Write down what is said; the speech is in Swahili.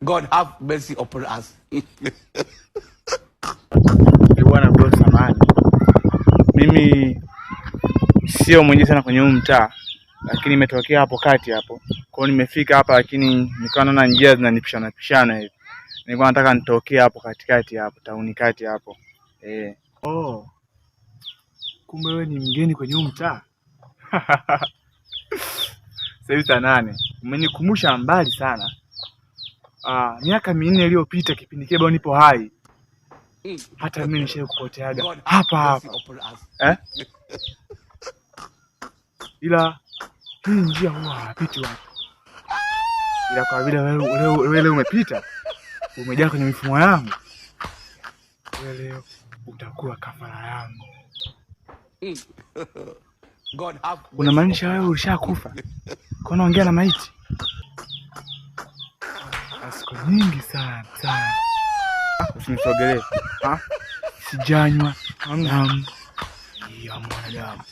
God have mercy upon us. Bwana bro, samahani. Mimi sio mwenyeji sana kwenye huu mtaa, lakini nimetokea hapo kati hapo. Kwa hiyo nimefika hapa, lakini nilikuwa naona njia zinanipishana hivi. Nilikuwa nataka nitokee hapo katikati hapo, tauni kati hapo. Oh. Kumbe wewe ni mgeni kwenye huu mtaa? Sasa hivi saa 8. Umenikumbusha mbali sana. Miaka 4 iliyopita kipindi kile bado nipo hai. Hata mimi nishakupoteaga hapa. Ila hii njia huwa hapiti watu. Ila kwa vile wewe umepita, umejaa kwenye mifumo yangu, wewe leo utakuwa kafara yangu. Unamaanisha wewe ulishakufa? Kwa nini unaongea na maiti? Siku nyingi sana. Usinisogelee. Sijanywa damu ya mwanadamu.